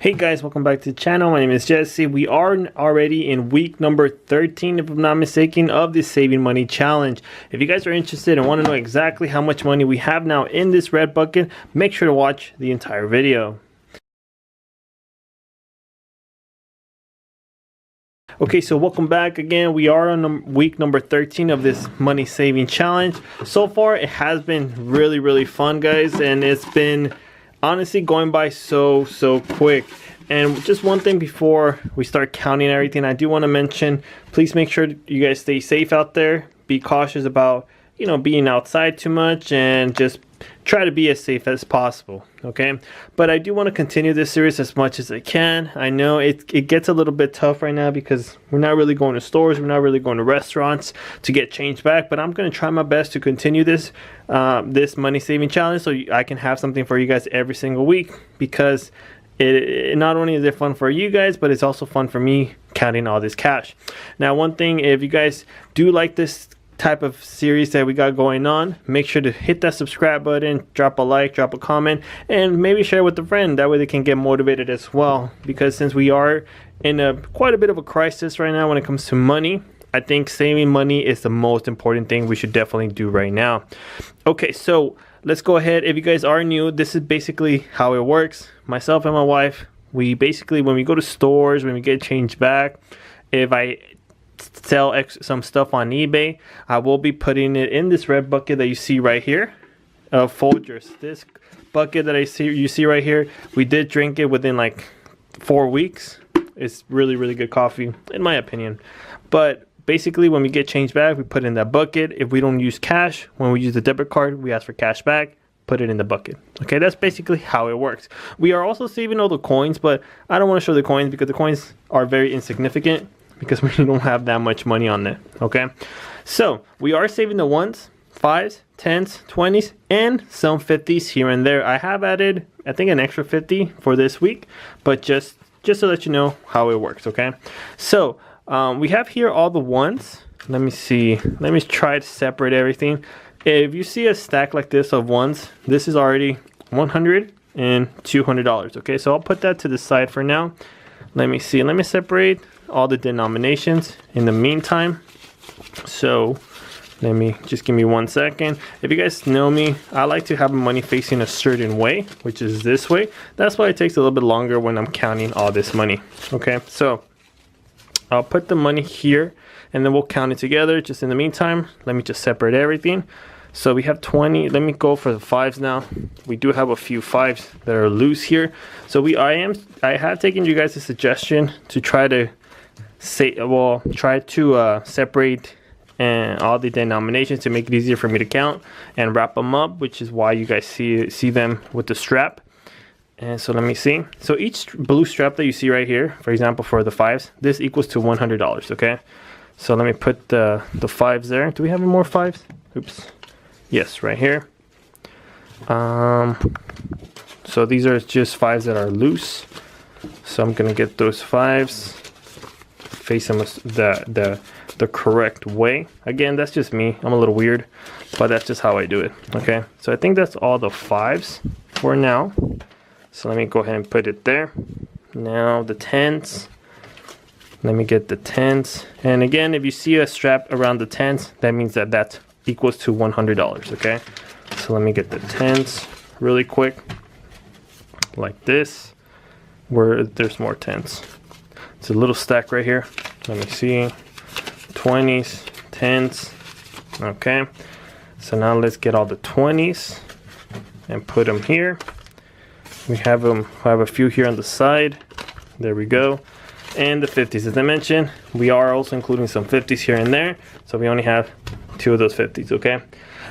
Hey guys, welcome back to the channel. My name is Jesse. We are already in week number 13, if I'm not mistaken, of this saving money challenge. If you guys are interested and want to know exactly how much money we have now in this red bucket, make sure to watch the entire video. Okay, so welcome back again. We are on week number 13 of this money saving challenge. So far, it has been really fun, guys, and it's been honestly going by so quick. And just one thing before we start counting everything, I do want to mention, please make sure you guys stay safe out there. Be cautious about, you know, being outside too much, and just try to be as safe as possible, okay? But I do want to continue this series as much as I can. I know it gets a little bit tough right now because we're not really going to stores, we're not really going to restaurants to get change back, but I'm going to try my best to continue this this money saving challenge so I can have something for you guys every single week, because it not only is it fun for you guys, but it's also fun for me counting all this cash. Now, one thing, if you guys do like this type of series that we got going on, make sure to hit that subscribe button, drop a like, drop a comment, and maybe share with a friend. That way they can get motivated as well, because since we are in quite a bit of a crisis right now when it comes to money, I think saving money is the most important thing we should definitely do right now. Okay, so let's go ahead. If you guys are new, this is basically how it works. Myself and my wife, we basically, when we go to stores, when we get change back, if I sell some stuff on eBay, I will be putting it in this red bucket that you see right here of Folgers. This bucket that you see right here, we did drink it within like 4 weeks. It's really good coffee in my opinion. But basically, when we get change back, we put it in that bucket. If we don't use cash, when we use the debit card, we ask for cash back, put it in the bucket. Okay, that's basically how it works. We are also saving all the coins, but I don't want to show the coins because the coins are very insignificant, because we don't have that much money on there. Okay, so we are saving the ones, 5s, 10s, 20s, and some 50s here and there. I have added, I think, an extra 50 for this week, but just to let you know how it works. Okay, so we have here all the ones. Let me see, let me try to separate everything. If you see a stack like this of ones, this is already $100 and $200. Okay, so I'll put that to the side for now. Let me see, let me separate all the denominations in the meantime. So let me just give me 1 second. If you guys know me, I like to have money facing a certain way, which is this way. That's why it takes a little bit longer when I'm counting all this money. Okay, so I'll put the money here and then we'll count it together. Just in the meantime, let me just separate everything. So we have 20. Let me go for the 5s now. We do have a few 5s that are loose here. So I have taken you guys a suggestion to try to separate all the denominations to make it easier for me to count and wrap them up, which is why you guys see them with the strap. And so let me see. So each blue strap that you see right here, for example, for the 5s, this equals to $100. Okay, so let me put the 5s there. Do we have any more 5s? Oops. Yes, right here. So these are just 5s that are loose. So I'm gonna get those 5s, face them the correct way. Again, that's just me. I'm a little weird, but that's just how I do it. Okay, so I think that's all the 5s for now. So let me go ahead and put it there. Now the 10s. Let me get the 10s. And again, if you see a strap around the 10s, that means that that's equals to $100. Okay, so let me get the 10s really quick, like this, where there's more 10s. It's a little stack right here. Let me see, 20s, 10s. Okay, so now let's get all the 20s and put them here. We have a few here on the side. There we go. And the 50s, as I mentioned, we are also including some 50s here and there. So we only have 2 of those 50s, okay?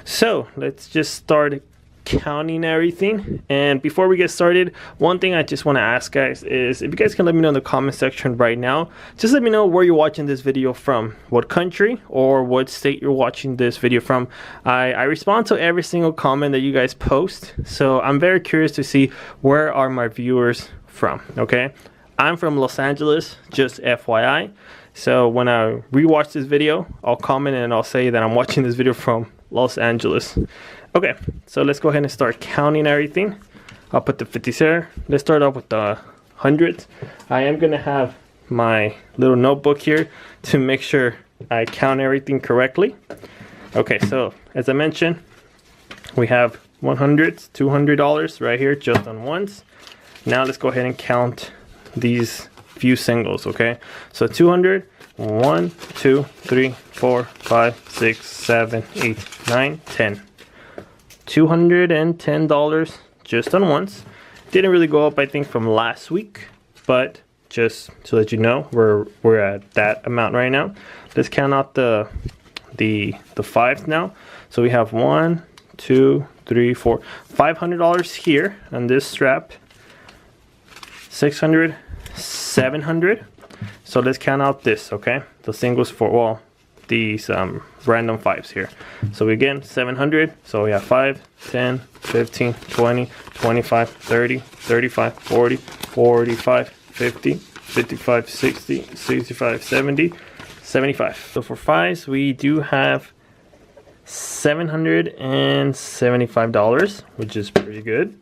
So let's just start counting everything. And before we get started, one thing I just want to ask guys is, if you guys can let me know in the comment section right now, just let me know where you're watching this video from, what country or what state you're watching this video from. I respond to every single comment that you guys post, so I'm very curious to see where are my viewers from. Okay, I'm from Los Angeles, just FYI. So when I rewatch this video, I'll comment and I'll say that I'm watching this video from Los Angeles. Okay, so let's go ahead and start counting everything. I'll put the 50s here. Let's start off with the hundreds. I am gonna have my little notebook here to make sure I count everything correctly. Okay, so as I mentioned, we have 100s, $200 right here just on ones. Now let's go ahead and count these few singles, okay? So 200, 1, 2, 3, 4, 5, 6, 7, 8, 9, 10. $210 just on ones. Didn't really go up, I think, from last week, but just to let you know, we're at that amount right now. Let's count out the fives now. So we have 1, 2, 3, 4, $500 here on this strap. 600, 700. So let's count out this, okay? The singles for, well, these random fives here. So again, 700. So we have 5, 10, 15, 20, 25, 30, 35, 40, 45, 50, 55, 60, 65, 70, 75. So for fives, we do have $775, which is pretty good.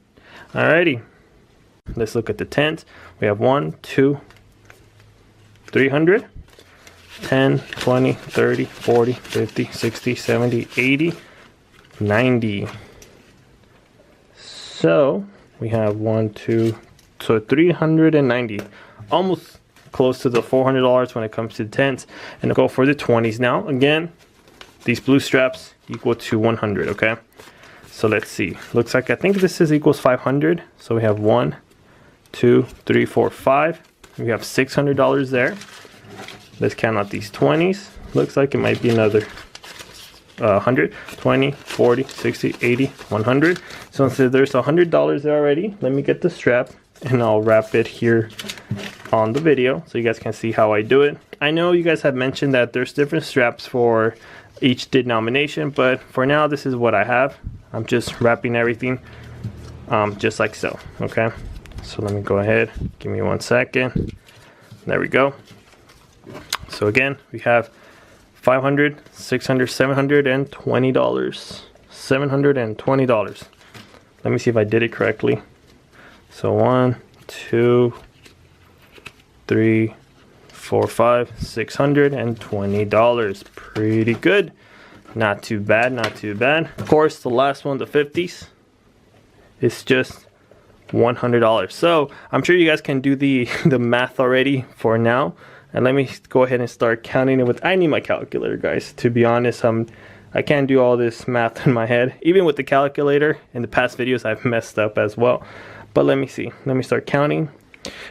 Alrighty, let's look at the tens. We have 1, 2, 300, 10, 20, 30, 40, 50, 60, 70, 80, 90. So we have 1, 2, so 390, almost close to the $400 when it comes to the tens. And I'll go for the 20s now. Again, these blue straps equal to 100, okay? So let's see. Looks like I think this is equals 500. So we have 1, 2, 3, 4, 5. We have $600 there. Let's count out these 20s. Looks like it might be another 100, 20, 40, 60, 80, 100. So since there's $100 there already, let me get the strap and I'll wrap it here on the video so you guys can see how I do it. I know you guys have mentioned that there's different straps for each denomination, but for now this is what I have. I'm just wrapping everything just like so, okay? So let me go ahead, give me 1 second. There we go. So again, we have 500, 600, $720. $720. Let me see if I did it correctly. So 1, 2, 3, 4, 5, $620. Pretty good. Not too bad, not too bad. Of course, the last one, the 50s, is just $100. So I'm sure you guys can do the math already for now. And let me go ahead and start counting it with, I need my calculator, guys. To be honest, I can't do all this math in my head. Even with the calculator, in the past videos, I've messed up as well. But let me see. Let me start counting.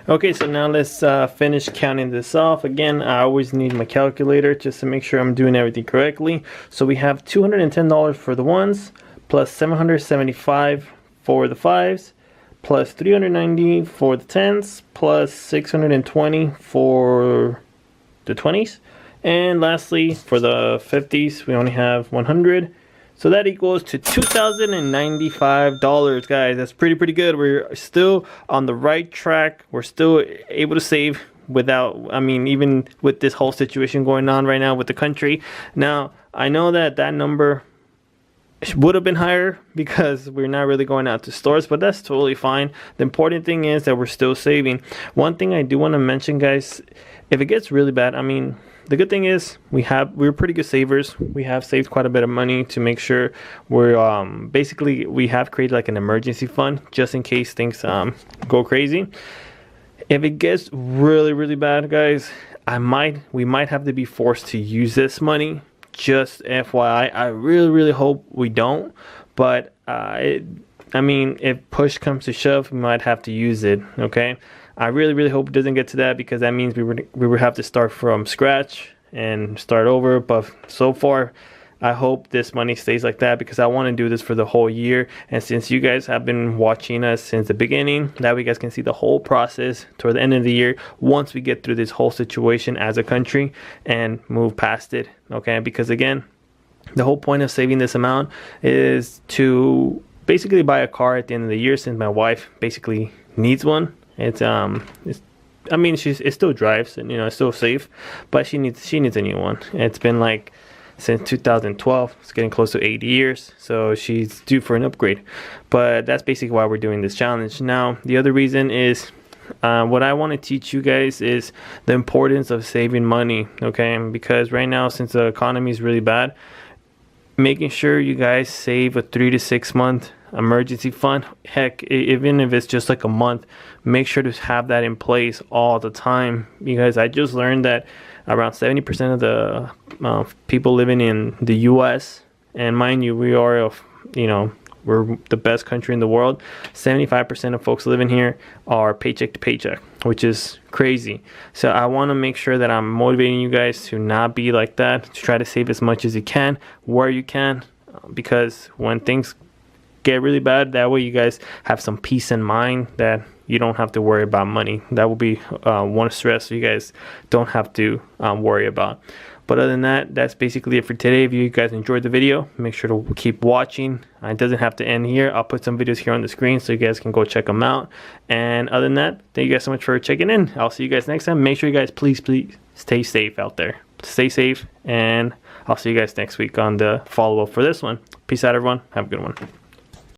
Okay, so now let's finish counting this off. Again, I always need my calculator just to make sure I'm doing everything correctly. So we have $210 for the ones, plus $775 for the fives, plus $390 for the tens, plus $620 for the 20s. And lastly, for the 50s, we only have 100. So that equals to $2,095, guys. That's pretty good. We're still on the right track. We're still able to save without, I mean, even with this whole situation going on right now with the country. Now, I know that number would have been higher because we're not really going out to stores, but that's totally fine. The important thing is that we're still saving. One thing I do want to mention, guys, if it gets really bad, I mean, the good thing is we're pretty good savers. We have saved quite a bit of money to make sure we're basically we have created like an emergency fund just in case things go crazy. If it gets really bad, guys, we might have to be forced to use this money. Just FYI, I really hope we don't, but I mean, if push comes to shove, we might have to use it, okay? I really hope it doesn't get to that, because that means we would have to start from scratch and start over. But so far, I hope this money stays like that, because I want to do this for the whole year. And since you guys have been watching us since the beginning, that way you guys can see the whole process toward the end of the year once we get through this whole situation as a country and move past it, okay? Because again, the whole point of saving this amount is to basically buy a car at the end of the year, since my wife basically needs one. It's I mean, it still drives, and it's still safe, but she needs a new one. It's been like since 2012. It's getting close to 8 years, so she's due for an upgrade. But that's basically why we're doing this challenge. Now, the other reason is What I want to teach you guys is the importance of saving money, okay? Because right now, since the economy is really bad, making sure you guys save a 3 to 6 month emergency fund. Heck, even if it's just like a month, make sure to have that in place all the time. Because I just learned that around 70% of the people living in the US, and mind you, we are we're the best country in the world. 75% of folks living here are paycheck to paycheck, which is crazy. So I want to make sure that I'm motivating you guys to not be like that, to try to save as much as you can, where you can, because when things get really bad, that way you guys have some peace in mind that you don't have to worry about money. That will be one stress you guys don't have to worry about. But other than that, that's basically it for today. If you guys enjoyed the video, make sure to keep watching. It doesn't have to end here. I'll put some videos here on the screen so you guys can go check them out. And other than that, thank you guys so much for checking in. I'll see you guys next time. Make sure you guys please stay safe out there. Stay safe, and I'll see you guys next week on the follow-up for this one. Peace out, everyone. Have a good one.